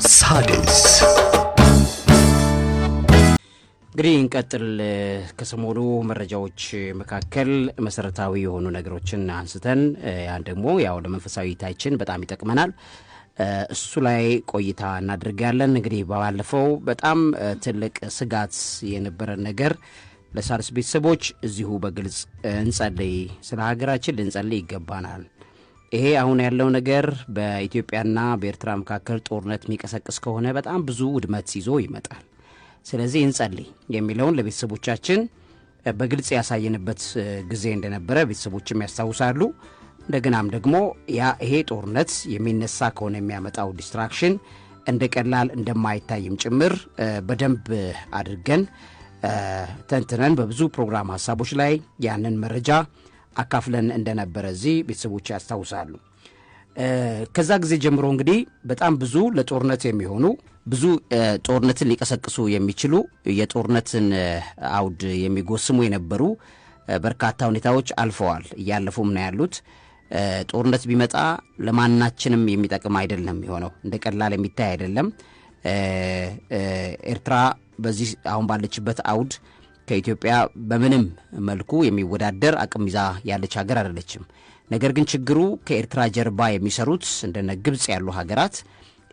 ሳድስ እንግዲህ እንቀጥል። ከሰሞኑ መረጃዎች መካከል መሰረታዊ የሆኑ ነገሮችን አንስተን ያን ደግሞ ያው ለመንፈሳዊ ታይችን በጣም ይጠቅመናል እሱ ላይ ቆይታ እናደርጋለን። እንግዲህ ባለፈው በጣም ትልቅ ስጋት የነበረ ነገር ለሳድስ ቤተሰቦች እዚሁ በግልጽ እንጸልይ፣ ስለ ሀገራችን ልንጸልይ ይገባናል። ይሄ አሁን ያለው ነገር በኢትዮጵያና በኤርትራ መካከል ጦርነት የሚቀሰቅስ ከሆነ በጣም ብዙ ውድመት ይዞ ይመጣል። ስለዚህ እንጸልይ የሚለውን ለቤተሰቦቻችን በግልጽ ያሳየንበት ጊዜ እንደነበረ ቤተሰቦችም ያስታውሳሉ። እንደገናም ደግሞ ይሄ ጦርነት የሚነሳ ከሆነ የሚያመጣው ዲስትራክሽን እንደቀላል እንደማይታይም ጭምር በደንብ አድርገን ተንትነን በብዙ ፕሮግራም ሐሳቦች ላይ ያንን መረጃ አካፍለን እንደነበረ እዚህ ቤተሰቦች ያስታውሳሉ። ከዛ ጊዜ ጀምሮ እንግዲህ በጣም ብዙ ለጦርነት የሚሆኑ ብዙ ጦርነትን ሊቀሰቅሱ የሚችሉ የጦርነትን አውድ የሚጎስሙ የነበሩ በርካታ ሁኔታዎች አልፈዋል፣ እያለፉም ነው ያሉት። ጦርነት ቢመጣ ለማናችንም የሚጠቅም አይደለም የሆነው፣ እንደ ቀላል የሚታይ አይደለም። ኤርትራ በዚህ አሁን ባለችበት አውድ ከኢትዮጵያ በምንም መልኩ የሚወዳደር አቅም ይዛ ያለች ሀገር አይደለችም። ነገር ግን ችግሩ ከኤርትራ ጀርባ የሚሰሩት እንደነ ግብጽ ያሉ ሀገራት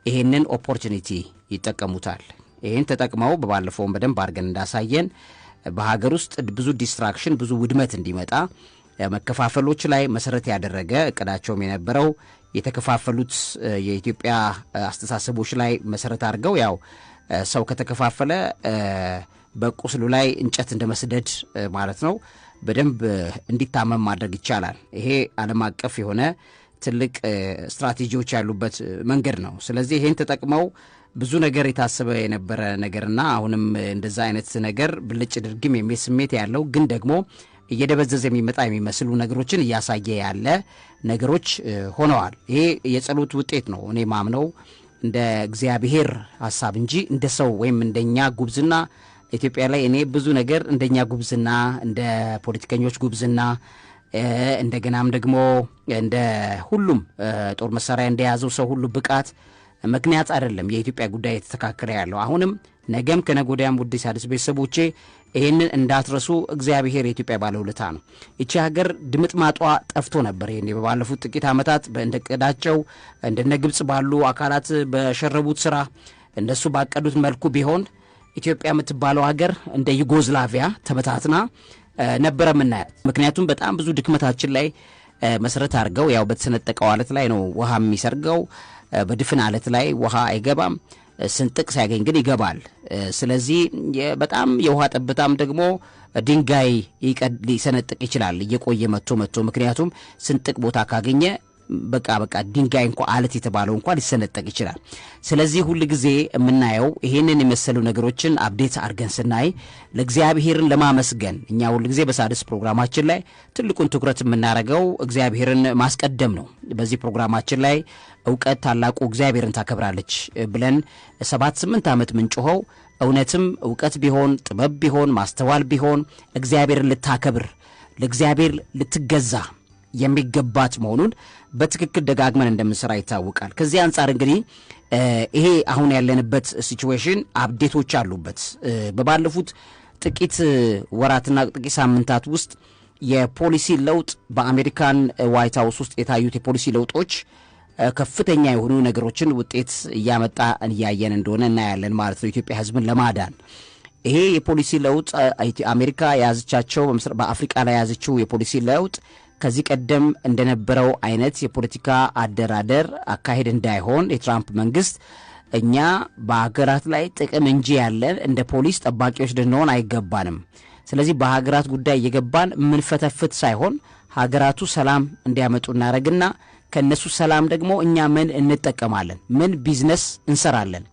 ይሄንን ኦፖርቹኒቲ ይጠቀሙታል። ይሄን ተጠቅመው በባለፈው በደንብ አድርገን እንዳሳየን በሀገር ውስጥ ብዙ ዲስትራክሽን ብዙ ውድመት እንዲመጣ መከፋፈሎች ላይ መሰረት ያደረገ እቅዳቸውም የነበረው የተከፋፈሉት የኢትዮጵያ አስተሳሰቦች ላይ መሰረት አድርገው ያው ሰው ከተከፋፈለ በቁስሉ ላይ እንጨት እንደመስደድ ማለት ነው በደንብ እንዲታመም ማድረግ ይቻላል። ይሄ ዓለም አቀፍ የሆነ ትልቅ ስትራቴጂዎች ያሉበት መንገድ ነው። ስለዚህ ይሄን ተጠቅመው ብዙ ነገር የታሰበ የነበረ ነገርና አሁንም እንደዛ አይነት ነገር ብልጭ ድርግም የሚል ስሜት ያለው ግን ደግሞ እየደበዘዘ የሚመጣ የሚመስሉ ነገሮችን እያሳየ ያለ ነገሮች ሆነዋል። ይሄ የጸሎት ውጤት ነው እኔ ማምነው፣ እንደ እግዚአብሔር ሐሳብ እንጂ እንደ ሰው ወይም እንደኛ ጉብዝና ኢትዮጵያ ላይ እኔ ብዙ ነገር እንደኛ ጉብዝና እንደ ፖለቲከኞች ጉብዝና እንደገናም ደግሞ እንደ ሁሉም ጦር መሳሪያ እንደያዘው ሰው ሁሉ ብቃት ምክንያት አይደለም የኢትዮጵያ ጉዳይ የተተካከለ ያለው። አሁንም ነገም ከነጎዳያም ውድ ሳድስ ቤተሰቦቼ ይሄንን እንዳትረሱ። እግዚአብሔር የኢትዮጵያ ባለውለታ ነው። እቺ ሀገር ድምጥማጧ ጠፍቶ ነበር። ይሄን በባለፉት ጥቂት ዓመታት እንደቀዳቸው እንደነ ግብጽ ባሉ አካላት በሸረቡት ስራ እንደሱ ባቀዱት መልኩ ቢሆን ኢትዮጵያ የምትባለው ሀገር እንደ ዩጎዝላቪያ ተበታትና ነበረ ምናያት። ምክንያቱም በጣም ብዙ ድክመታችን ላይ መሰረት አድርገው ያው በተሰነጠቀው አለት ላይ ነው ውሃ የሚሰርገው። በድፍን አለት ላይ ውሃ አይገባም፣ ስንጥቅ ሲያገኝ ግን ይገባል። ስለዚህ በጣም የውሃ ጠብታም ደግሞ ድንጋይ ሊሰነጥቅ ይችላል እየቆየ መጥቶ ምክንያቱም ስንጥቅ ቦታ ካገኘ በቃ ድንጋይ እንኳን አለት የተባለው እንኳን ሊሰነጠቅ ይችላል። ስለዚህ ሁሉ ጊዜ የምናየው ይሄንን የመሰሉ ነገሮችን አፕዴት አድርገን ስናይ ለእግዚአብሔርን ለማመስገን እኛ ሁሉ ጊዜ በሳድስ ፕሮግራማችን ላይ ትልቁን ትኩረት የምናደርገው እግዚአብሔርን ማስቀደም ነው። በዚህ ፕሮግራማችን ላይ ዕውቀት ታላቁ እግዚአብሔርን ታከብራለች ብለን 7-8 ዓመት ምንጮኸው እውነትም ዕውቀት ቢሆን ጥበብ ቢሆን ማስተዋል ቢሆን እግዚአብሔርን ልታከብር ለእግዚአብሔር ልትገዛ የሚገባት መሆኑን በትክክል ደጋግመን እንደምንሰራ ይታወቃል። ከዚህ አንጻር እንግዲህ ይሄ አሁን ያለንበት ሲቹዌሽን አፕዴቶች አሉበት። በባለፉት ጥቂት ወራትና ጥቂት ሳምንታት ውስጥ የፖሊሲ ለውጥ በአሜሪካን ዋይት ሃውስ ውስጥ የታዩት የፖሊሲ ለውጦች ከፍተኛ የሆኑ ነገሮችን ውጤት እያመጣ እያየን እንደሆነ እናያለን ማለት ነው። ኢትዮጵያ ሕዝብን ለማዳን ይሄ የፖሊሲ ለውጥ አሜሪካ የያዘቻቸው በአፍሪካ ላይ የያዘችው የፖሊሲ ለውጥ ከዚህ ቀደም እንደነበረው አይነት የፖለቲካ አደራደር አካሄድ እንዳይሆን የትራምፕ መንግስት እኛ በሀገራት ላይ ጥቅም እንጂ ያለን እንደ ፖሊስ ጠባቂዎች ልንሆን አይገባንም። ስለዚህ በሀገራት ጉዳይ እየገባን ምንፈተፍት ሳይሆን ሀገራቱ ሰላም እንዲያመጡ እናደርግና ከነሱ ሰላም ደግሞ እኛ ምን እንጠቀማለን፣ ምን ቢዝነስ እንሰራለን።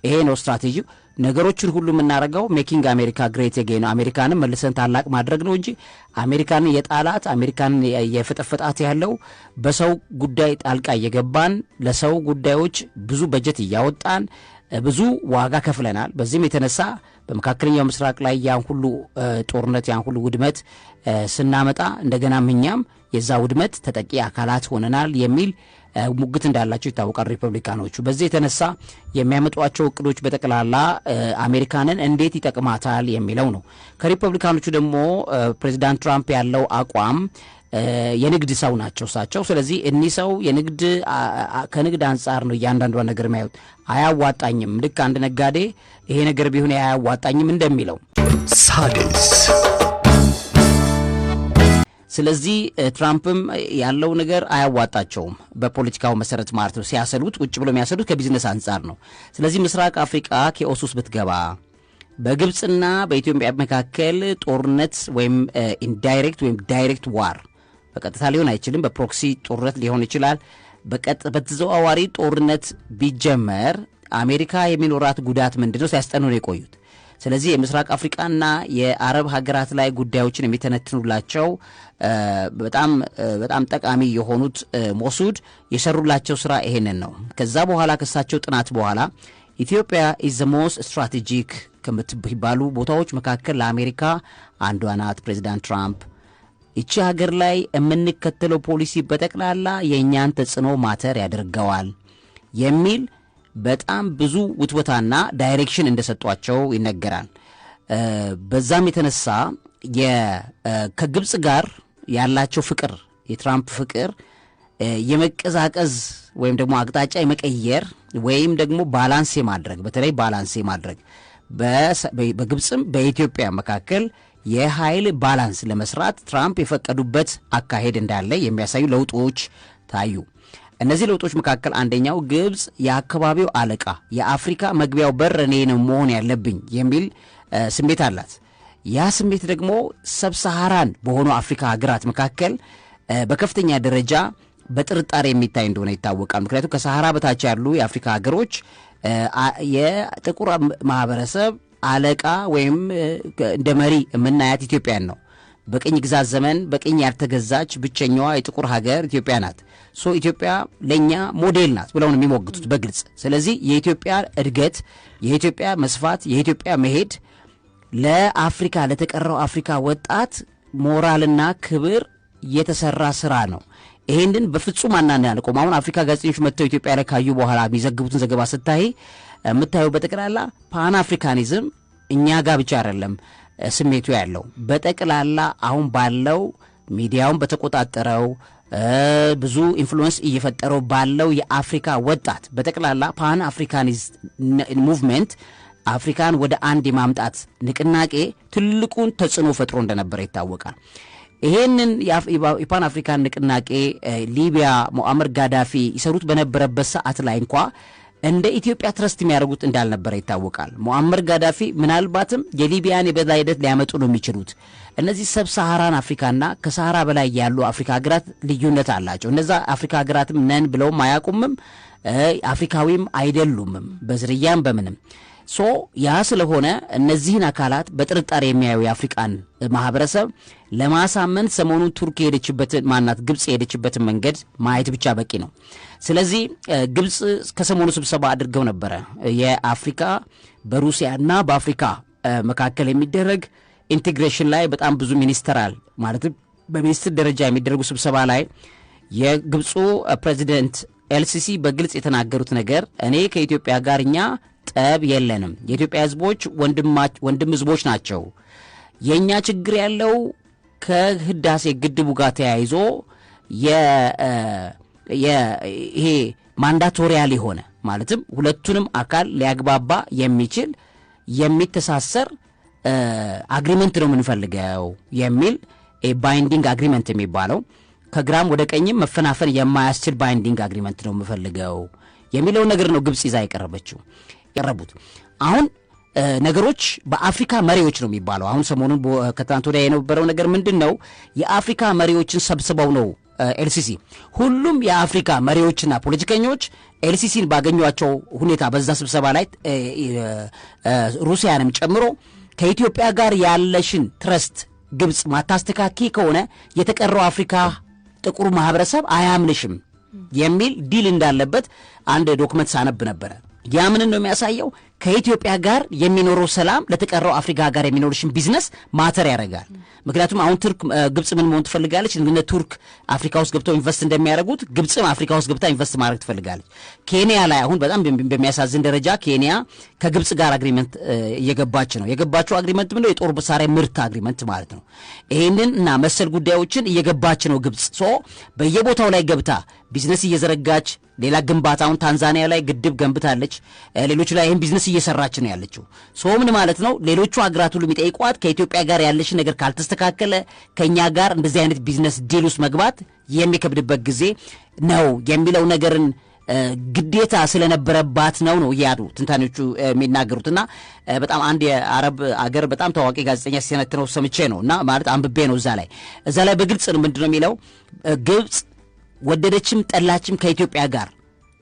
ይሄ ነው ስትራቴጂው። ነገሮችን ሁሉ የምናደርገው ሜኪንግ አሜሪካ ግሬት አጌን አሜሪካንን መልሰን ታላቅ ማድረግ ነው እንጂ አሜሪካንን የጣላት አሜሪካንን የፈጠፈጣት ያለው በሰው ጉዳይ ጣልቃ እየገባን ለሰው ጉዳዮች ብዙ በጀት እያወጣን ብዙ ዋጋ ከፍለናል። በዚህም የተነሳ በመካከለኛው ምስራቅ ላይ ያን ሁሉ ጦርነት ያን ሁሉ ውድመት ስናመጣ እንደገና እኛም የዛ ውድመት ተጠቂ አካላት ሆነናል የሚል ሙግት እንዳላቸው ይታወቃል ሪፐብሊካኖቹ። በዚህ የተነሳ የሚያመጧቸው እቅዶች በጠቅላላ አሜሪካንን እንዴት ይጠቅማታል የሚለው ነው። ከሪፐብሊካኖቹ ደግሞ ፕሬዚዳንት ትራምፕ ያለው አቋም የንግድ ሰው ናቸው እሳቸው። ስለዚህ እኒህ ሰው ከንግድ አንጻር ነው እያንዳንዷ ነገር የሚያዩት። አያዋጣኝም፣ ልክ አንድ ነጋዴ ይሄ ነገር ቢሆን አያዋጣኝም እንደሚለው ሳድስ። ስለዚህ ትራምፕም ያለው ነገር አያዋጣቸውም በፖለቲካው መሰረት ማለት ነው። ሲያሰሉት ቁጭ ብሎ የሚያሰሉት ከቢዝነስ አንጻር ነው። ስለዚህ ምስራቅ አፍሪካ ኬኦስ ውስጥ ብትገባ በግብጽና በኢትዮጵያ መካከል ጦርነት ወይም ኢንዳይሬክት ወይም ዳይሬክት ዋር በቀጥታ ሊሆን አይችልም፣ በፕሮክሲ ጦርነት ሊሆን ይችላል። በተዘዋዋሪ ጦርነት ቢጀመር አሜሪካ የሚኖራት ጉዳት ምንድነው ሲያስጠኑ ነው የቆዩት። ስለዚህ የምስራቅ አፍሪካና የአረብ ሀገራት ላይ ጉዳዮችን የሚተነትኑላቸው በጣም ጠቃሚ የሆኑት ሞሱድ የሰሩላቸው ስራ ይሄንን ነው። ከዛ በኋላ ከሳቸው ጥናት በኋላ ኢትዮጵያ ኢዝ ዘ ሞስት ስትራቴጂክ ከምትባሉ ቦታዎች መካከል ለአሜሪካ አንዷ ናት። ፕሬዚዳንት ትራምፕ እቺ ሀገር ላይ የምንከተለው ፖሊሲ በጠቅላላ የእኛን ተጽዕኖ ማተር ያደርገዋል የሚል በጣም ብዙ ውትወታና ዳይሬክሽን እንደሰጧቸው ይነገራል። በዛም የተነሳ ከግብጽ ጋር ያላቸው ፍቅር የትራምፕ ፍቅር የመቀዛቀዝ ወይም ደግሞ አቅጣጫ የመቀየር ወይም ደግሞ ባላንስ የማድረግ በተለይ ባላንስ የማድረግ በግብጽም በኢትዮጵያ መካከል የኃይል ባላንስ ለመስራት ትራምፕ የፈቀዱበት አካሄድ እንዳለ የሚያሳዩ ለውጦች ታዩ። እነዚህ ለውጦች መካከል አንደኛው ግብጽ የአካባቢው አለቃ የአፍሪካ መግቢያው በር እኔ ነው መሆን ያለብኝ የሚል ስሜት አላት። ያ ስሜት ደግሞ ሰብሳሃራን በሆኑ አፍሪካ ሀገራት መካከል በከፍተኛ ደረጃ በጥርጣሬ የሚታይ እንደሆነ ይታወቃል። ምክንያቱም ከሰሃራ በታች ያሉ የአፍሪካ ሀገሮች የጥቁር ማህበረሰብ አለቃ ወይም እንደ መሪ የምናያት ኢትዮጵያን ነው። በቅኝ ግዛት ዘመን በቅኝ ያልተገዛች ብቸኛዋ የጥቁር ሀገር ኢትዮጵያ ናት። ኢትዮጵያ ለኛ ሞዴል ናት ብለው ነው የሚሞግቱት በግልጽ። ስለዚህ የኢትዮጵያ እድገት፣ የኢትዮጵያ መስፋት፣ የኢትዮጵያ መሄድ ለአፍሪካ ለተቀረው አፍሪካ ወጣት ሞራልና ክብር የተሰራ ስራ ነው። ይሄንን በፍጹም አናናልቆም። አሁን አፍሪካ ጋዜጠኞች መጥተው ኢትዮጵያ ላይ ካዩ በኋላ የሚዘግቡትን ዘገባ ስታይ የምታየው በጠቅላላ ፓን አፍሪካኒዝም እኛ ጋር ብቻ አይደለም ስሜቱ ያለው በጠቅላላ አሁን ባለው ሚዲያውን በተቆጣጠረው ብዙ ኢንፍሉዌንስ እየፈጠረው ባለው የአፍሪካ ወጣት በጠቅላላ ፓን አፍሪካኒስት ሙቭመንት አፍሪካን ወደ አንድ የማምጣት ንቅናቄ ትልቁን ተጽዕኖ ፈጥሮ እንደነበረ ይታወቃል። ይሄንን የፓን አፍሪካን ንቅናቄ ሊቢያ ሙአመር ጋዳፊ ይሰሩት በነበረበት ሰዓት ላይ እንኳን እንደ ኢትዮጵያ ትረስት የሚያደርጉት እንዳልነበረ ይታወቃል። ሙአመር ጋዳፊ ምናልባትም የሊቢያን የበላይነት ሊያመጡ ነው የሚችሉት። እነዚህ ሰብሳሃራን አፍሪካና ከሰሃራ በላይ ያሉ አፍሪካ ሀገራት ልዩነት አላቸው። እነዛ አፍሪካ ሀገራትም ነን ብለውም አያውቁምም፣ አፍሪካዊም አይደሉምም በዝርያም በምንም። ያ ስለሆነ እነዚህን አካላት በጥርጣሬ የሚያዩ የአፍሪካን ማህበረሰብ ለማሳመን ሰሞኑን ቱርክ የሄደችበትን ግብጽ የሄደችበትን መንገድ ማየት ብቻ በቂ ነው። ስለዚህ ግብጽ ከሰሞኑ ስብሰባ አድርገው ነበረ። የአፍሪካ በሩሲያና በአፍሪካ መካከል የሚደረግ ኢንቴግሬሽን ላይ በጣም ብዙ ሚኒስተራል ማለትም በሚኒስትር ደረጃ የሚደረጉ ስብሰባ ላይ የግብፁ ፕሬዚደንት ኤልሲሲ በግልጽ የተናገሩት ነገር እኔ ከኢትዮጵያ ጋር እኛ ጠብ የለንም፣ የኢትዮጵያ ህዝቦች ወንድም ህዝቦች ናቸው። የኛ ችግር ያለው ከህዳሴ ግድቡ ጋር ተያይዞ ይሄ ማንዳቶሪያል የሆነ ማለትም ሁለቱንም አካል ሊያግባባ የሚችል የሚተሳሰር አግሪመንት ነው የምንፈልገው የሚል ባይንዲንግ አግሪመንት የሚባለው ከግራም ወደ ቀኝም መፈናፈን የማያስችል ባይንዲንግ አግሪመንት ነው የምፈልገው የሚለው ነገር ነው ግብጽ ይዛ የቀረቡት። አሁን ነገሮች በአፍሪካ መሪዎች ነው የሚባለው። አሁን ሰሞኑን ከትናንት ወዲያ የነበረው ነገር ምንድነው? የአፍሪካ መሪዎችን ሰብስበው ነው ኤልሲሲ ሁሉም የአፍሪካ መሪዎችና ፖለቲከኞች ኤልሲሲን ባገኟቸው ሁኔታ በዛ ስብሰባ ላይ ሩሲያንም ጨምሮ ከኢትዮጵያ ጋር ያለሽን ትረስት ግብጽ ማታስተካኪ ከሆነ የተቀረው አፍሪካ ጥቁር ማህበረሰብ አያምንሽም የሚል ዲል እንዳለበት አንድ ዶክመንት ሳነብ ነበረ። ያ ምን ነው የሚያሳየው ከኢትዮጵያ ጋር የሚኖረው ሰላም ለተቀረው አፍሪካ ጋር የሚኖርሽን ቢዝነስ ማተር ያደርጋል። ምክንያቱም አሁን ቱርክ ግብጽ ምን መሆን ትፈልጋለች? እንግዲህ ቱርክ አፍሪካ ውስጥ ገብተው ኢንቨስት እንደሚያደርጉት ግብጽም አፍሪካ ውስጥ ገብታ ኢንቨስት ማድረግ ትፈልጋለች። ኬንያ ላይ አሁን በጣም በሚያሳዝን ደረጃ ኬንያ ከግብጽ ጋር አግሪመንት እየገባች ነው። የገባችው አግሪመንት ምንድነው? የጦር መሳሪያ ምርት አግሪመንት ማለት ነው። ይሄንን እና መሰል ጉዳዮችን እየገባች ነው ግብጽ። በየቦታው ላይ ገብታ ቢዝነስ እየዘረጋች ሌላ ግንባታውን ታንዛኒያ ላይ ግድብ ገንብታለች። ሌሎች ላይ ይሄን ቢዝነስ እየሰራች ነው ያለችው። ምን ማለት ነው? ሌሎቹ አገራት ሁሉ የሚጠይቋት ከኢትዮጵያ ጋር ያለሽ ነገር ካልተስተካከለ ከኛ ጋር እንደዚህ አይነት ቢዝነስ ዲል ውስጥ መግባት የሚከብድበት ጊዜ ነው የሚለው ነገርን ግዴታ ስለነበረባት ነው ያሉ ትንታኔዎቹ የሚናገሩትና በጣም አንድ የአረብ አገር በጣም ታዋቂ ጋዜጠኛ ሲነትነው ሰምቼ ነውና ማለት አንብቤ ነው እዛ ላይ በግልጽ ነው ምንድነው የሚለው ግብጽ ወደደችም ጠላችም ከኢትዮጵያ ጋር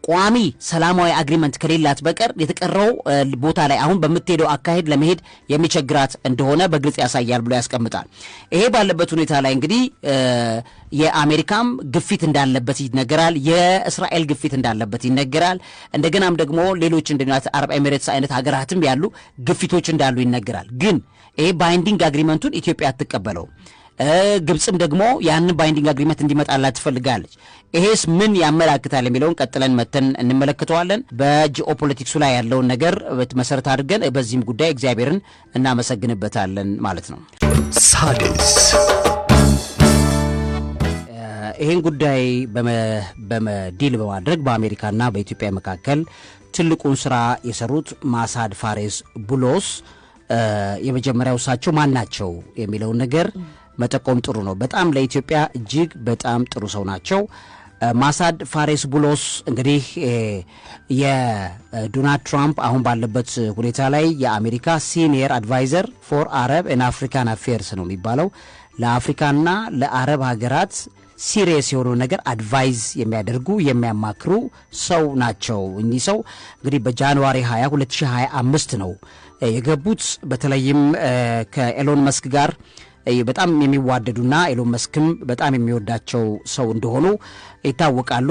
ቋሚ ሰላማዊ አግሪመንት ከሌላት በቀር የተቀረው ቦታ ላይ አሁን በመትሄደው አካሄድ ለመሄድ የሚቸግራት እንደሆነ በግልጽ ያሳያል ብሎ ያስቀምጣል። ይሄ ባለበት ሁኔታ ላይ እንግዲህ የአሜሪካም ግፊት እንዳለበት ይነገራል፣ የእስራኤል ግፊት እንዳለበት ይነገራል። እንደገናም ደግሞ ሌሎች እንደ አረብ ኤሚሬትስ አይነት ሀገራትም ያሉ ግፊቶች እንዳሉ ይነገራል። ግን ይሄ ባይንዲንግ አግሪመንቱን ኢትዮጵያ አትቀበለው። ግብጽም ደግሞ ያንን ባይንዲንግ አግሪመንት እንዲመጣላት ትፈልጋለች። ይሄስ ምን ያመላክታል የሚለውን ቀጥለን መተን እንመለከተዋለን። በጂኦፖለቲክሱ ላይ ያለውን ነገር መሰረት አድርገን በዚህም ጉዳይ እግዚአብሔርን እናመሰግንበታለን ማለት ነው። ሳድስ ይሄን ጉዳይ በመዲል በማድረግ በአሜሪካና በኢትዮጵያ መካከል ትልቁን ስራ የሰሩት ማሳድ ፋሬስ ቡሎስ የመጀመሪያው እሳቸው ማን ናቸው የሚለውን ነገር መጠቆም ጥሩ ነው። በጣም ለኢትዮጵያ እጅግ በጣም ጥሩ ሰው ናቸው። ማሳድ ፋሬስ ቡሎስ እንግዲህ የዶናልድ ትራምፕ አሁን ባለበት ሁኔታ ላይ የአሜሪካ ሲኒየር አድቫይዘር ፎር አረብ ኤንድ አፍሪካን አፌርስ ነው የሚባለው። ለአፍሪካና ለአረብ ሀገራት ሲሪየስ የሆነው ነገር አድቫይዝ የሚያደርጉ የሚያማክሩ ሰው ናቸው። እኚህ ሰው እንግዲህ በጃንዋሪ 20 2025 ነው የገቡት። በተለይም ከኤሎን መስክ ጋር በጣም የሚዋደዱና ኤሎን መስክም በጣም የሚወዳቸው ሰው እንደሆኑ ይታወቃሉ።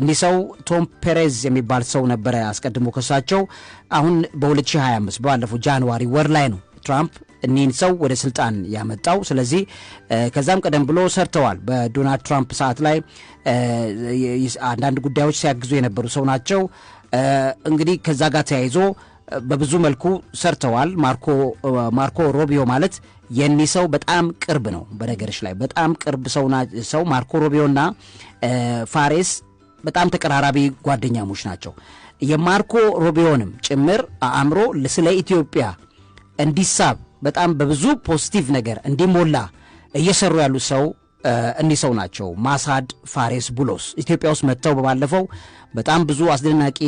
እኒህ ሰው ቶም ፔሬዝ የሚባል ሰው ነበረ አስቀድሞ ከሳቸው። አሁን በ2025 ባለፈው ጃንዋሪ ወር ላይ ነው ትራምፕ እኒህን ሰው ወደ ስልጣን ያመጣው። ስለዚህ ከዛም ቀደም ብሎ ሰርተዋል። በዶናልድ ትራምፕ ሰዓት ላይ አንዳንድ ጉዳዮች ሲያግዙ የነበሩ ሰው ናቸው። እንግዲህ ከዛ ጋር ተያይዞ በብዙ መልኩ ሰርተዋል። ማርኮ ሮቢዮ ማለት የኒ ሰው በጣም ቅርብ ነው። በነገርሽ ላይ በጣም ቅርብ ሰው ማርኮ ሮቢዮና ፋሬስ በጣም ተቀራራቢ ጓደኛሞች ናቸው። የማርኮ ሮቢዮንም ጭምር አእምሮ ስለ ኢትዮጵያ እንዲሳብ በጣም በብዙ ፖዚቲቭ ነገር እንዲሞላ እየሰሩ ያሉ ሰው እኒ ሰው ናቸው። ማሳድ ፋሬስ ቡሎስ ኢትዮጵያ ውስጥ መጥተው በባለፈው በጣም ብዙ አስደናቂ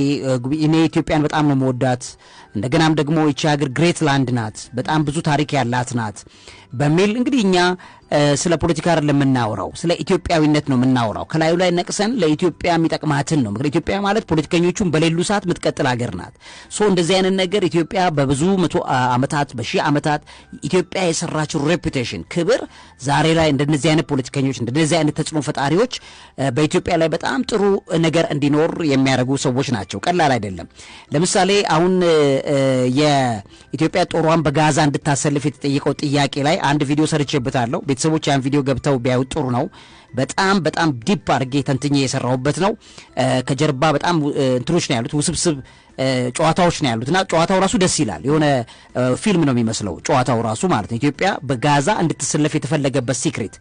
እኔ ኢትዮጵያን በጣም ነው መወዳት፣ እንደገናም ደግሞ ይቺ ሀገር ግሬት ላንድ ናት፣ በጣም ብዙ ታሪክ ያላት ናት በሚል እንግዲህ እኛ ስለ ፖለቲካ አይደለም የምናወራው፣ ስለ ኢትዮጵያዊነት ነው የምናወራው። ከላዩ ላይ ነቅሰን ለኢትዮጵያ የሚጠቅማትን ነው። ምክንያቱም ኢትዮጵያ ማለት ፖለቲከኞቹን በሌሉ ሰዓት የምትቀጥል ሀገር ናት። እንደዚህ አይነት ነገር ኢትዮጵያ በብዙ መቶ ዓመታት በሺህ ዓመታት ኢትዮጵያ የሰራችው ሬፑቴሽን ክብር ዛሬ ላይ እንደነዚህ አይነት ፖለቲከኞች እንደነዚህ አይነት ተጽዕኖ ፈጣሪዎች በኢትዮጵያ ላይ በጣም ጥሩ ነገር እንዲኖር የሚያደርጉ ሰዎች ናቸው። ቀላል አይደለም። ለምሳሌ አሁን የኢትዮጵያ ጦሯን በጋዛ እንድታሰልፍ የተጠየቀው ጥያቄ ላይ አንድ ቪዲዮ ሰርቼበታለሁ። ቤተሰቦች ያን ቪዲዮ ገብተው ቢያዩት ጥሩ ነው። በጣም ዲፕ አድርጌ ተንትኜ የሰራሁበት ነው። ከጀርባ በጣም እንትኖች ነው ያሉት፣ ውስብስብ ጨዋታዎች ነው ያሉትና ጨዋታው ራሱ ደስ ይላል። የሆነ ፊልም ነው የሚመስለው ጨዋታው ራሱ ማለት ነው። ኢትዮጵያ በጋዛ እንድትሰለፍ የተፈለገበት ሲክሬት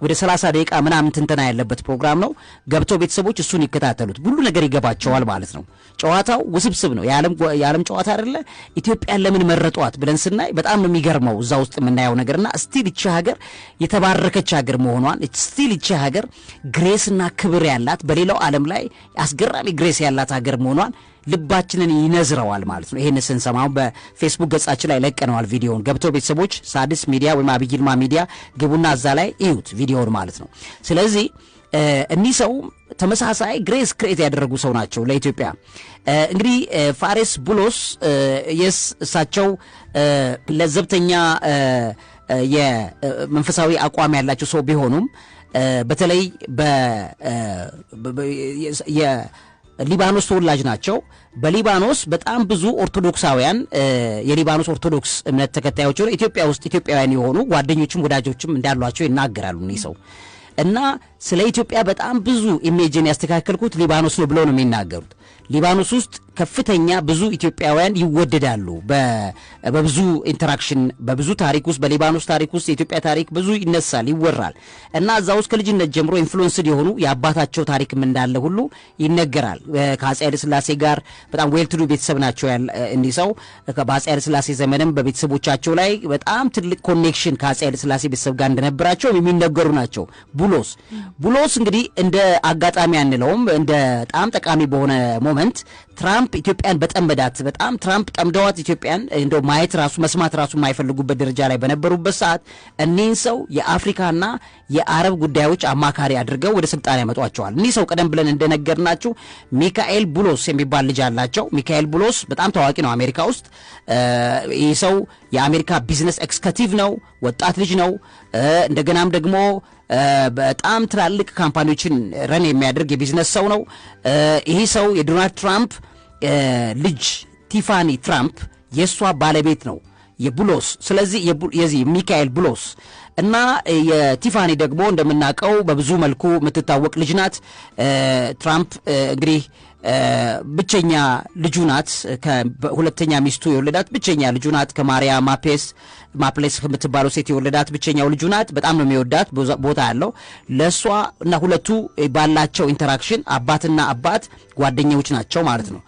ወደ 30 ደቂቃ ምናምን ትንተና ያለበት ፕሮግራም ነው። ገብተው ቤተሰቦች እሱን ይከታተሉት፣ ሁሉ ነገር ይገባቸዋል ማለት ነው። ጨዋታው ውስብስብ ነው። የዓለም ጨዋታ አይደለ። ኢትዮጵያን ለምን መረጧት ብለን ስናይ በጣም ነው የሚገርመው እዛ ውስጥ የምናየው ነገርና ስቲል ይቺ ሀገር የተባረከች ሀገር መሆኗን ስቲል ይቺ ሀገር ግሬስና ክብር ያላት በሌላው ዓለም ላይ አስገራሚ ግሬስ ያላት ሀገር መሆኗን ልባችንን ይነዝረዋል ማለት ነው። ይሄን ስንሰማው በፌስቡክ ገጻችን ላይ ለቀነዋል ቪዲዮውን። ገብተው ቤተሰቦች ሳድስ ሚዲያ ወይም አብይ ይልማ ሚዲያ ግቡና እዛ ላይ እዩት ቪዲዮውን ማለት ነው። ስለዚህ እኒህ ሰው ተመሳሳይ ግሬስ ክሬት ያደረጉ ሰው ናቸው ለኢትዮጵያ። እንግዲህ ፋሬስ ቡሎስ እሳቸው ለዘብተኛ የመንፈሳዊ አቋም ያላቸው ሰው ቢሆኑም በተለይ ሊባኖስ ተወላጅ ናቸው። በሊባኖስ በጣም ብዙ ኦርቶዶክሳውያን የሊባኖስ ኦርቶዶክስ እምነት ተከታዮች ሆነው ኢትዮጵያ ውስጥ ኢትዮጵያውያን የሆኑ ጓደኞችም ወዳጆችም እንዳሏቸው ይናገራሉ እነዚህ ሰው እና ስለ ኢትዮጵያ በጣም ብዙ ኢሜጅን ያስተካከልኩት ሊባኖስ ነው ብለው ነው የሚናገሩት። ሊባኖስ ውስጥ ከፍተኛ ብዙ ኢትዮጵያውያን ይወደዳሉ። በብዙ ኢንተራክሽን በብዙ ታሪክ ውስጥ በሊባኖስ ታሪክ ውስጥ የኢትዮጵያ ታሪክ ብዙ ይነሳል ይወራል እና እዛ ውስጥ ከልጅነት ጀምሮ ኢንፍሉዌንስድ የሆኑ የአባታቸው ታሪክም እንዳለ ሁሉ ይነገራል። ከአፄ ኃይለ ሥላሴ ጋር በጣም ዌል ቱ ዱ ቤተሰብ ናቸው እኒህ ሰው። በአፄ ኃይለ ሥላሴ ዘመንም በቤተሰቦቻቸው ላይ በጣም ትልቅ ኮኔክሽን ከአፄ ኃይለ ሥላሴ ቤተሰብ ጋር እንደነበራቸው የሚነገሩ ናቸው። ቡሎስ እንግዲህ እንደ አጋጣሚ አንለውም እንደ በጣም ጠቃሚ በሆነ ሞመንት ትራምፕ ኢትዮጵያን በጠመዳት በጣም ትራምፕ ጠምደዋት ኢትዮጵያን እንደው ማየት ራሱ መስማት ራሱ የማይፈልጉበት ደረጃ ላይ በነበሩበት ሰዓት እኒህን ሰው የአፍሪካና የአረብ ጉዳዮች አማካሪ አድርገው ወደ ስልጣን ያመጧቸዋል። እኒህ ሰው ቀደም ብለን እንደነገርናችሁ ሚካኤል ቡሎስ የሚባል ልጅ አላቸው። ሚካኤል ቡሎስ በጣም ታዋቂ ነው አሜሪካ ውስጥ። ይህ ሰው የአሜሪካ ቢዝነስ ኤክስኪዩቲቭ ነው። ወጣት ልጅ ነው። እንደገናም ደግሞ በጣም ትላልቅ ካምፓኒዎችን ረን የሚያደርግ የቢዝነስ ሰው ነው። ይህ ሰው የዶናልድ ትራምፕ ልጅ ቲፋኒ ትራምፕ የሷ ባለቤት ነው የቡሎስ። ስለዚህ የዚህ ሚካኤል ቡሎስ እና የቲፋኒ ደግሞ እንደምናውቀው በብዙ መልኩ የምትታወቅ ልጅ ናት። ትራምፕ እንግዲህ ብቸኛ ልጁ ናት። ከሁለተኛ ሚስቱ የወለዳት ብቸኛ ልጁ ናት። ከማሪያ ማፕሌስ ከምትባለው ሴት የወለዳት ብቸኛው ልጁ ናት። በጣም ነው የሚወዳት። ቦታ ያለው ለሷ እና ሁለቱ ባላቸው ኢንተራክሽን አባትና አባት ጓደኛዎች ናቸው ማለት ነው።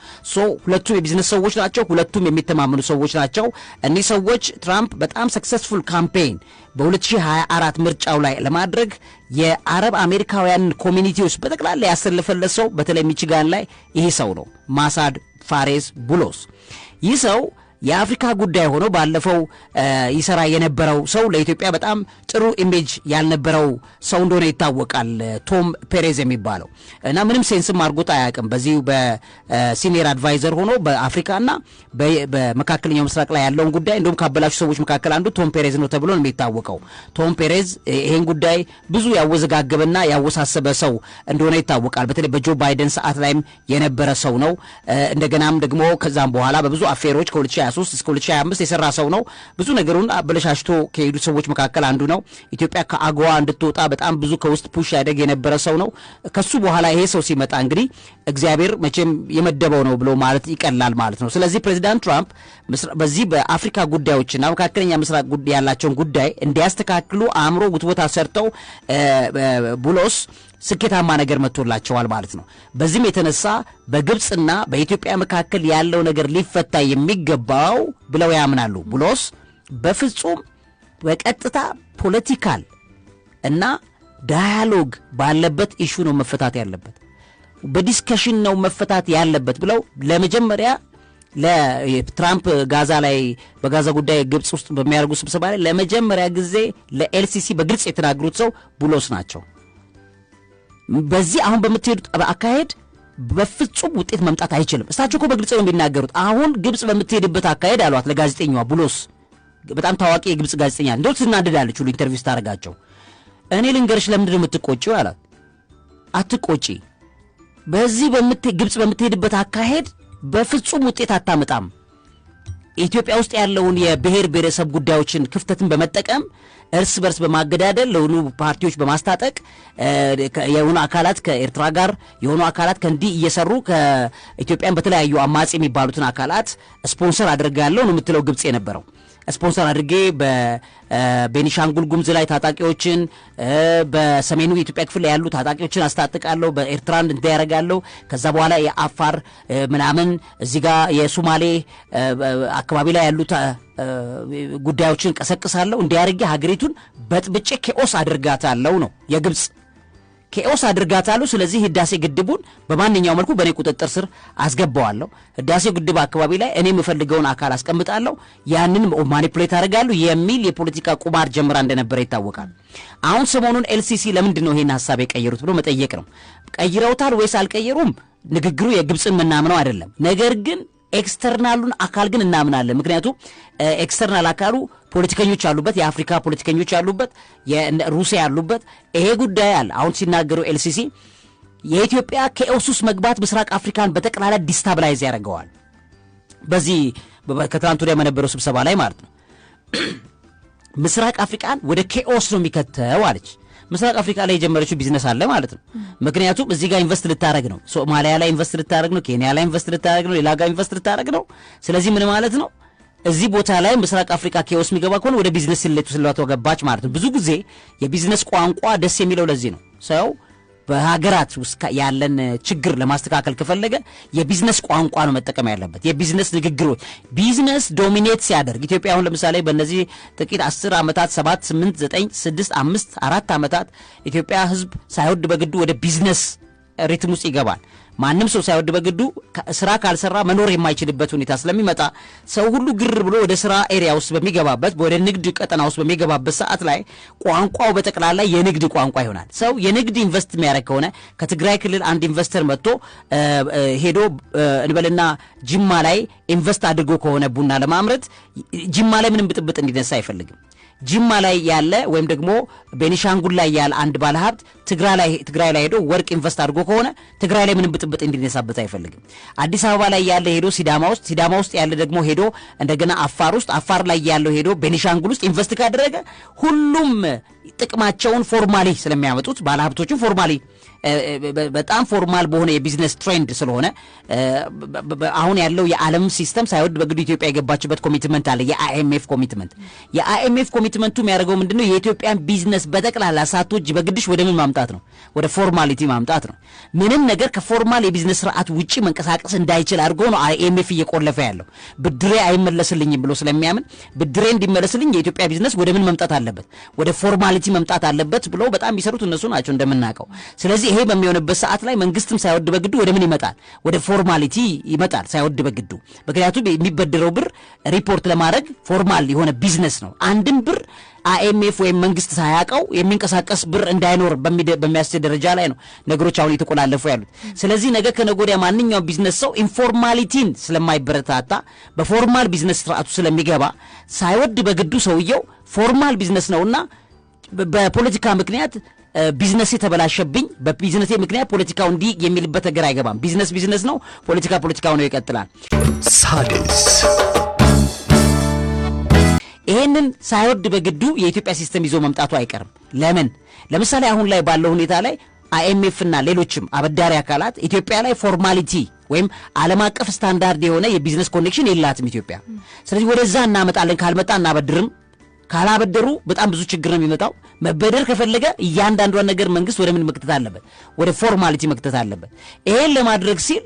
ሁለቱም የቢዝነስ ሰዎች ናቸው። ሁለቱም የሚተማመኑ ሰዎች ናቸው። እኒህ ሰዎች ትራምፕ በጣም ሰክሰስፉል ካምፔን በ2024 ምርጫው ላይ ለማድረግ የአረብ አሜሪካውያን ኮሚኒቲዎች በጠቅላላ ያሰለፈለት ሰው በተለይ ሚቺጋን ላይ ይሄ ሰው ነው ማሳድ ፋሬዝ ቡሎስ። ይህ ሰው የአፍሪካ ጉዳይ ሆኖ ባለፈው ይሰራ የነበረው ሰው ለኢትዮጵያ በጣም ጥሩ ኢሜጅ ያልነበረው ሰው እንደሆነ ይታወቃል። ቶም ፔሬዝ የሚባለው እና ምንም ሴንስም አድርጎት አያውቅም። በዚህ በሲኒየር አድቫይዘር ሆኖ በአፍሪካና በመካከለኛው ምስራቅ ላይ ያለውን ጉዳይ እንደውም ካበላሹ ሰዎች መካከል አንዱ ቶም ፔሬዝ ነው ተብሎ ነው የሚታወቀው። ቶም ፔሬዝ ይሄን ጉዳይ ብዙ ያወዘጋገበና ያወሳሰበ ሰው እንደሆነ ይታወቃል። በተለይ በጆ ባይደን ሰዓት ላይም የነበረ ሰው ነው። እንደገናም ደግሞ ከዛም በኋላ በብዙ አፌሮች ከ2023 እስከ 2025 የሰራ ሰው ነው። ብዙ ነገሩን አበለሻሽቶ ከሄዱ ሰዎች መካከል አንዱ ነው። ኢትዮጵያ ከአጎዋ እንድትወጣ በጣም ብዙ ከውስጥ ፑሽ ያደግ የነበረ ሰው ነው። ከሱ በኋላ ይሄ ሰው ሲመጣ እንግዲህ እግዚአብሔር መቼም የመደበው ነው ብሎ ማለት ይቀላል ማለት ነው። ስለዚህ ፕሬዚዳንት ትራምፕ በዚህ በአፍሪካ ጉዳዮችና መካከለኛ ምስራቅ ያላቸውን ጉዳይ እንዲያስተካክሉ አእምሮ ውትወታ ሰርተው ቡሎስ ስኬታማ ነገር መጥቶላቸዋል ማለት ነው። በዚህም የተነሳ በግብጽና በኢትዮጵያ መካከል ያለው ነገር ሊፈታ የሚገባው ብለው ያምናሉ። ቡሎስ በፍጹም በቀጥታ ፖለቲካል እና ዳያሎግ ባለበት ኢሹ ነው መፈታት ያለበት፣ በዲስከሽን ነው መፈታት ያለበት ብለው ለመጀመሪያ ለትራምፕ ጋዛ ላይ በጋዛ ጉዳይ ግብጽ ውስጥ በሚያደርጉ ስብሰባ ላይ ለመጀመሪያ ጊዜ ለኤልሲሲ በግልጽ የተናገሩት ሰው ቡሎስ ናቸው። በዚህ አሁን በምትሄዱት አካሄድ በፍጹም ውጤት መምጣት አይችልም። እሳቸው እኮ በግልጽ ነው የሚናገሩት። አሁን ግብጽ በምትሄድበት አካሄድ አሏት ለጋዜጠኛዋ ቡሎስ፣ በጣም ታዋቂ የግብጽ ጋዜጠኛ እንደው ትናደዳለች ሁሉ ኢንተርቪው ስታደርጋቸው። እኔ ልንገርሽ ለምንድን ነው የምትቆጪው አላት። አትቆጪ፣ በዚህ ግብጽ በምትሄድበት አካሄድ በፍጹም ውጤት አታመጣም። ኢትዮጵያ ውስጥ ያለውን የብሔር ብሔረሰብ ጉዳዮችን ክፍተትን በመጠቀም እርስ በርስ በማገዳደል ለሆኑ ፓርቲዎች በማስታጠቅ የሆኑ አካላት ከኤርትራ ጋር የሆኑ አካላት ከእንዲህ እየሰሩ ከኢትዮጵያን በተለያዩ አማጺ የሚባሉትን አካላት ስፖንሰር አድርጋለሁ ነው የምትለው ግብጽ የነበረው። ስፖንሰር አድርጌ በቤኒሻንጉል ጉሙዝ ላይ ታጣቂዎችን በሰሜኑ የኢትዮጵያ ክፍል ላይ ያሉ ታጣቂዎችን አስታጥቃለሁ፣ በኤርትራን እንዲያረጋለሁ፣ ከዛ በኋላ የአፋር ምናምን እዚህ ጋር የሶማሌ አካባቢ ላይ ያሉት ጉዳዮችን ቀሰቅሳለሁ፣ እንዲያርጌ ሀገሪቱን በጥብጬ ኬኦስ አድርጋታለሁ ነው የግብጽ ኬኦስ አድርጋታለሁ። ስለዚህ ህዳሴ ግድቡን በማንኛው መልኩ በኔ ቁጥጥር ስር አስገባዋለሁ። ህዳሴ ግድብ አካባቢ ላይ እኔ የምፈልገውን አካል አስቀምጣለሁ፣ ያንን ማኒፑሌት አደርጋለሁ የሚል የፖለቲካ ቁማር ጀምራ እንደነበረ ይታወቃል። አሁን ሰሞኑን ኤልሲሲ ለምንድን ነው ይሄን ሐሳብ የቀየሩት ብሎ መጠየቅ ነው። ቀይረውታል ወይስ አልቀየሩም? ንግግሩ የግብጽን ምናምነው አይደለም። ነገር ግን ኤክስተርናሉን አካል ግን እናምናለን። ምክንያቱም ኤክስተርናል አካሉ ፖለቲከኞች ያሉበት፣ የአፍሪካ ፖለቲከኞች ያሉበት፣ የሩሲያ ያሉበት ይሄ ጉዳይ አለ። አሁን ሲናገሩ ኤልሲሲ የኢትዮጵያ ከኦሱስ መግባት ምስራቅ አፍሪካን በተቀላላ ዲስታብላይዝ ያደርገዋል። በዚህ ከትናንት ወዲያ የነበረው ስብሰባ ላይ ማለት ነው ምስራቅ አፍሪካን ወደ ኬኦስ ነው የሚከተው አለች። ምስራቅ አፍሪካ ላይ የጀመረችው ቢዝነስ አለ ማለት ነው። ምክንያቱም እዚህ ጋር ኢንቨስት ልታረግ ነው፣ ሶማሊያ ላይ ኢንቨስት ልታረግ ነው፣ ኬንያ ላይ ኢንቨስት ልታረግ ነው፣ ሌላ ጋር ኢንቨስት ልታረግ ነው። ስለዚህ ምን ማለት ነው እዚህ ቦታ ላይ ምስራቅ አፍሪካ ኬኦስ የሚገባ ከሆነ ወደ ቢዝነስ ስለቱ ገባች ማለት ነው። ብዙ ጊዜ የቢዝነስ ቋንቋ ደስ የሚለው ለዚህ ነው። ሰው በሀገራት ውስጥ ያለን ችግር ለማስተካከል ከፈለገ የቢዝነስ ቋንቋ ነው መጠቀም ያለበት። የቢዝነስ ንግግሮች ቢዝነስ ዶሚኔት ሲያደርግ ኢትዮጵያ አሁን ለምሳሌ በእነዚህ ጥቂት 10 ዓመታት 7 8 9 6 5 4 ዓመታት ኢትዮጵያ ህዝብ ሳይወድ በግዱ ወደ ቢዝነስ ሪትም ውስጥ ይገባል። ማንም ሰው ሳይወድ በግዱ ስራ ካልሰራ መኖር የማይችልበት ሁኔታ ስለሚመጣ ሰው ሁሉ ግር ብሎ ወደ ስራ ኤሪያ ውስጥ በሚገባበት ወደ ንግድ ቀጠና ውስጥ በሚገባበት ሰዓት ላይ ቋንቋው በጠቅላላ የንግድ ቋንቋ ይሆናል። ሰው የንግድ ኢንቨስት የሚያደርግ ከሆነ ከትግራይ ክልል አንድ ኢንቨስተር መጥቶ ሄዶ እንበልና ጅማ ላይ ኢንቨስት አድርጎ ከሆነ ቡና ለማምረት ጅማ ላይ ምንም ብጥብጥ እንዲነሳ አይፈልግም። ጅማ ላይ ያለ ወይም ደግሞ ቤኒሻንጉል ላይ ያለ አንድ ባለሀብት ትግራይ ላይ ሄዶ ወርቅ ኢንቨስት አድርጎ ከሆነ ትግራይ ላይ ምንም ብጥብጥ እንዲነሳበት አይፈልግም። አዲስ አበባ ላይ ያለ ሄዶ ሲዳማ ውስጥ ያለ ደግሞ ሄዶ እንደገና አፋር ላይ ያለው ሄዶ ቤኒሻንጉል ውስጥ ኢንቨስት ካደረገ ሁሉም ጥቅማቸውን ፎርማሊ ስለሚያመጡት ባለሀብቶቹ ፎርማሊ በጣም ፎርማል በሆነ የቢዝነስ ትሬንድ ስለሆነ አሁን ያለው የዓለም ሲስተም ሳይወድ በግዱ ኢትዮጵያ የገባችበት ኮሚትመንት አለ። የአይኤምኤፍ ኮሚትመንቱ የሚያደርገው ምንድነው? የኢትዮጵያን ቢዝነስ በጠቅላላ ሳትወጂ በግድሽ ወደ ምን ማምጣት ነው? ወደ ፎርማሊቲ ማምጣት ነው። ምንም ነገር ከፎርማል የቢዝነስ ስርዓት ውጪ መንቀሳቀስ እንዳይችል አድርጎ ነው አይኤምኤፍ እየቆለፈ ያለው። ብድሬ አይመለስልኝም ብሎ ስለሚያምን ብድሬ እንዲመለስልኝ የኢትዮጵያ ቢዝነስ ወደ ምን መምጣት አለበት? ወደ ፎርማሊቲ መምጣት አለበት ብለው በጣም የሚሰሩት እነሱ ናቸው እንደምናውቀው። ስለዚህ ይሄ በሚሆንበት ሰዓት ላይ መንግስትም ሳይወድ በግዱ ወደ ምን ይመጣል? ወደ ፎርማሊቲ ይመጣል ሳይወድ በግዱ። ምክንያቱም የሚበድረው ብር ሪፖርት ለማድረግ ፎርማል የሆነ ቢዝነስ ነው። አንድም ብር አይኤምኤፍ ወይም መንግስት ሳያውቀው የሚንቀሳቀስ ብር እንዳይኖር በሚያስችል ደረጃ ላይ ነው ነገሮች አሁን የተቆላለፉ ያሉት። ስለዚህ ነገ ከነጎዲያ ማንኛውም ቢዝነስ ሰው ኢንፎርማሊቲን ስለማይበረታታ በፎርማል ቢዝነስ ስርዓቱ ስለሚገባ ሳይወድ በግዱ ሰውየው ፎርማል ቢዝነስ ነውና በፖለቲካ ምክንያት ቢዝነስ የተበላሸብኝ በቢዝነስ ምክንያት ፖለቲካው እንዲህ የሚልበት ነገር አይገባም። ቢዝነስ ነው፣ ፖለቲካው ነው ይቀጥላል። ሳድስ ይሄንን ሳይወድ በግዱ የኢትዮጵያ ሲስተም ይዞ መምጣቱ አይቀርም። ለምሳሌ አሁን ላይ ባለው ሁኔታ ላይ አይኤምኤፍ እና ሌሎችም አበዳሪ አካላት ኢትዮጵያ ላይ ፎርማሊቲ ወይም ዓለም አቀፍ ስታንዳርድ የሆነ የቢዝነስ ኮኔክሽን የላትም ኢትዮጵያ። ስለዚህ ወደዛ እናመጣለን፣ ካልመጣ እናበድርም፣ ካላበደሩ በጣም ብዙ ችግር ነው የሚመጣው። መበደር ከፈለገ እያንዳንዷን ነገር መንግስት ወደ ምን መክተት አለበት? ወደ ፎርማሊቲ መክተት አለበት። ይሄን ለማድረግ ሲል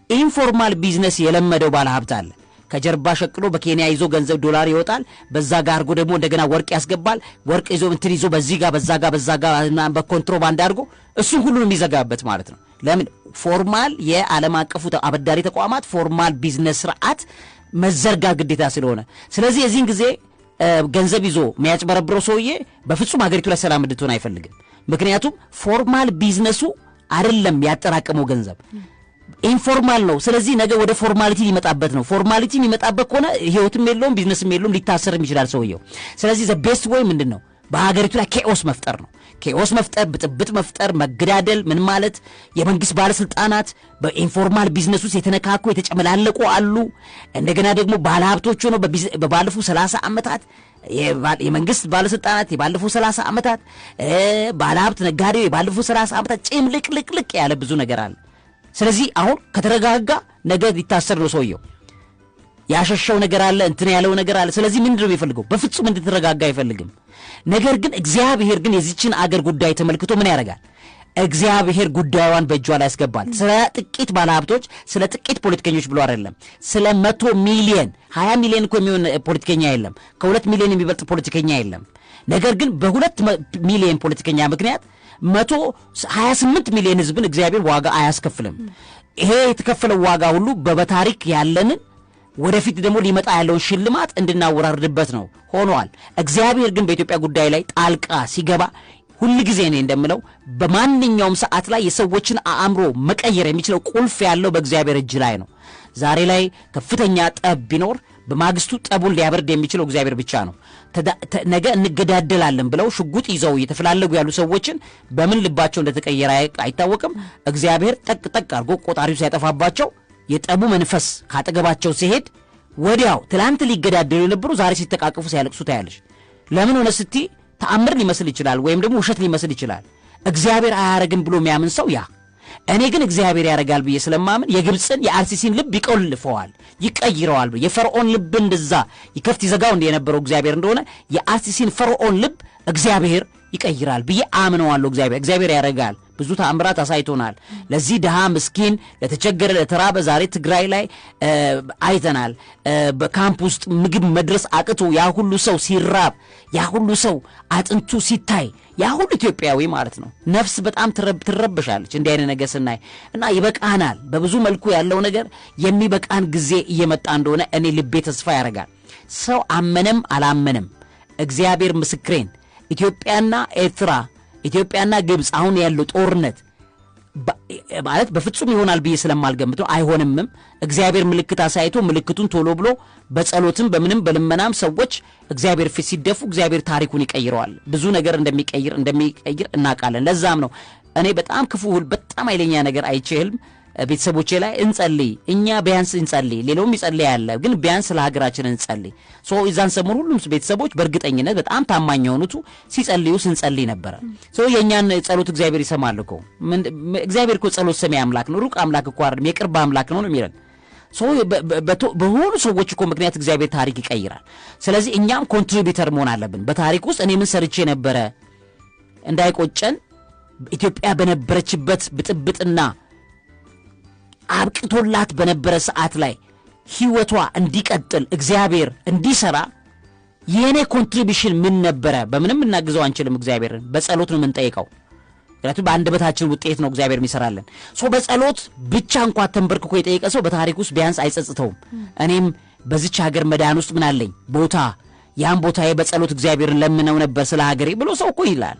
ኢንፎርማል ቢዝነስ የለመደው ባለሀብት አለ። ከጀርባ ሸቅሎ በኬንያ ይዞ ገንዘብ ዶላር ይወጣል። በዛ ጋር አድርጎ ደግሞ እንደገና ወርቅ ያስገባል። ወርቅ ይዞ እንትን ይዞ በዛ ጋር በኮንትሮባንድ አድርጎ እሱን ሁሉ የሚዘጋበት ማለት ነው። ለምን? ፎርማል የዓለም አቀፉ አበዳሪ ተቋማት ፎርማል ቢዝነስ ስርዓት መዘርጋ ግዴታ ስለሆነ፣ ስለዚህ የዚህን ጊዜ ገንዘብ ይዞ የሚያጭበረብረው ሰውዬ በፍጹም ሀገሪቱ ላይ ሰላም እንድትሆን አይፈልግም። ምክንያቱም ፎርማል ቢዝነሱ አይደለም ያጠራቀመው ገንዘብ ኢንፎርማል ነው። ስለዚህ ነገ ወደ ፎርማሊቲ ሊመጣበት ነው። ፎርማሊቲ የሚመጣበት ከሆነ ህይወትም የለውም ቢዝነስም የለውም፣ ሊታሰርም ይችላል ሰውየው። ስለዚህ ዘ ቤስት ወይ ምንድነው? በሀገሪቱ ላይ ኬኦስ መፍጠር ነው። ኬኦስ መፍጠር፣ ብጥብጥ መፍጠር፣ መገዳደል። ምን ማለት? የመንግስት ባለስልጣናት በኢንፎርማል ቢዝነስ ውስጥ የተነካኩ የተጨመላለቁ አሉ። እንደገና ደግሞ ባለሀብቶች ሆነው በባለፉ 30 ዓመታት የመንግስት ባለስልጣናት የባለፉ 30 ዓመታት ባለሀብት ነጋዴው የባለፉ 30 ዓመታት ጭምልቅልቅልቅ ያለ ብዙ ነገር አለ። ስለዚህ አሁን ከተረጋጋ ነገር ሊታሰር ነው ሰውየው። ያሸሸው ነገር አለ፣ እንትን ያለው ነገር አለ። ስለዚህ ምንድነው የሚፈልገው? በፍጹም እንድትረጋጋ አይፈልግም። ነገር ግን እግዚአብሔር ግን የዚችን አገር ጉዳይ ተመልክቶ ምን ያደርጋል? እግዚአብሔር ጉዳዩን በእጇ ላይ ያስገባል። ስለ ጥቂት ባለሀብቶች፣ ስለ ጥቂት ፖለቲከኞች ብሎ አይደለም። ስለ 100 ሚሊዮን 20 ሚሊዮን እኮ የሚሆን ፖለቲከኛ የለም። ከ2 ሚሊዮን የሚበልጥ ፖለቲከኛ የለም። ነገር ግን በ2 ሚሊዮን ፖለቲከኛ ምክንያት 128 ሚሊዮን ህዝብን እግዚአብሔር ዋጋ አያስከፍልም። ይሄ የተከፈለው ዋጋ ሁሉ በታሪክ ያለንን ወደፊት ደግሞ ሊመጣ ያለውን ሽልማት እንድናወራርድበት ነው ሆኗል። እግዚአብሔር ግን በኢትዮጵያ ጉዳይ ላይ ጣልቃ ሲገባ ሁሉ ጊዜ እኔ እንደምለው በማንኛውም ሰዓት ላይ የሰዎችን አእምሮ መቀየር የሚችለው ቁልፍ ያለው በእግዚአብሔር እጅ ላይ ነው። ዛሬ ላይ ከፍተኛ ጠብ ቢኖር በማግስቱ ጠቡን ሊያበርድ የሚችለው እግዚአብሔር ብቻ ነው። ነገ እንገዳደላለን ብለው ሽጉጥ ይዘው እየተፈላለጉ ያሉ ሰዎችን በምን ልባቸው እንደተቀየረ አይታወቅም። እግዚአብሔር ጠቅ አድርጎ ቆጣሪው ሲያጠፋባቸው የጠቡ መንፈስ ካጠገባቸው ሲሄድ ወዲያው ትላንት ሊገዳደሉ የነበሩ ዛሬ ሲተቃቀፉ ሲያለቅሱ ታያለሽ። ለምን ሆነ ስቲ ተአምር ሊመስል ይችላል ወይም ደግሞ ውሸት ሊመስል ይችላል። እግዚአብሔር አያረግም ብሎ የሚያምን ሰው ያ እኔ ግን እግዚአብሔር ያረጋል ብዬ ስለማምን የግብፅን የአርሲሲን ልብ ይቆልፈዋል ይቀይረዋል። የፈርዖን ልብ እንደዛ ይከፍት ይዘጋው እንደነበረው እግዚአብሔር እንደሆነ የአርሲሲን ፈርዖን ልብ እግዚአብሔር ይቀይራል ብዬ አምነዋለሁ። እግዚአብሔር ያረጋል። ብዙ ተአምራት አሳይቶናል። ለዚህ ድሃ ምስኪን ለተቸገረ ለተራበ ዛሬ ትግራይ ላይ አይተናል። በካምፕ ውስጥ ምግብ መድረስ አቅቶ ያ ሁሉ ሰው ሲራብ ያ ሁሉ ሰው አጥንቱ ሲታይ ያ ሁሉ ኢትዮጵያዊ ማለት ነው ነፍስ በጣም ትረበሻለች እንዲህ አይነት ነገር ስናይ እና ይበቃናል። በብዙ መልኩ ያለው ነገር የሚበቃን ጊዜ እየመጣ እንደሆነ እኔ ልቤ ተስፋ ያረጋል። ሰው አመነም አላመነም እግዚአብሔር ምስክሬን ኢትዮጵያና ኤርትራ ኢትዮጵያና ግብጽ አሁን ያለው ጦርነት ማለት በፍጹም ይሆናል ብዬ ስለማልገምተው አይሆንምም። እግዚአብሔር ምልክት አሳይቶ ምልክቱን ቶሎ ብሎ በጸሎትም በምንም በልመናም ሰዎች እግዚአብሔር ፊት ሲደፉ እግዚአብሔር ታሪኩን ይቀይረዋል። ብዙ ነገር እንደሚቀይር እናውቃለን። ለዛም ነው እኔ በጣም ክፉ በጣም ኃይለኛ ነገር አይቼህልም ቤተሰቦቼ ላይ እንጸልይ እኛ ቢያንስ እንጸልይ ሌላውም ይጸልይ ያለ ግን ቢያንስ ለሀገራችን እንጸልይ ይዛን ሰሞን ሁሉም ቤተሰቦች በእርግጠኝነት በጣም ታማኝ ሆኑቱ ሲጸልዩ ስንጸልይ ነበር። የኛን ጸሎት እግዚአብሔር ይሰማል እኮ እግዚአብሔር እኮ ጸሎት ሰሚ አምላክ ነው። ሩቅ አምላክ እኮ አይደለም የቅርብ አምላክ ነው የሚለን በሆኑ ሰዎች እኮ ምክንያት እግዚአብሔር ታሪክ ይቀይራል። ስለዚህ እኛም ኮንትሪቢዩተር መሆን አለብን በታሪክ ውስጥ። እኔ ምን ሰርቼ ነበር እንዳይቆጨን ኢትዮጵያ በነበረችበት ብጥብጥና አብቅቶላት በነበረ ሰዓት ላይ ህይወቷ እንዲቀጥል እግዚአብሔር እንዲሰራ የኔ ኮንትሪቢዩሽን ምን ነበር? በምንም እናግዘው አንችልም። እግዚአብሔርን በጸሎት ነው የምንጠይቀው። ምክንያቱም በአንደበታችን ውጤት ነው እግዚአብሔር የሚሰራልን። በጸሎት ብቻ እንኳን ተንበርክኮ የጠየቀ ሰው በታሪክ ውስጥ ቢያንስ አይጸጽተውም። እኔም በዚች ሀገር መዳን ውስጥ ምን አለኝ ቦታ ያን ቦታዬ በጸሎት እግዚአብሔርን ለምነው ነበር ስለ ሀገሬ ብሎ ሰው እኮ ይላል።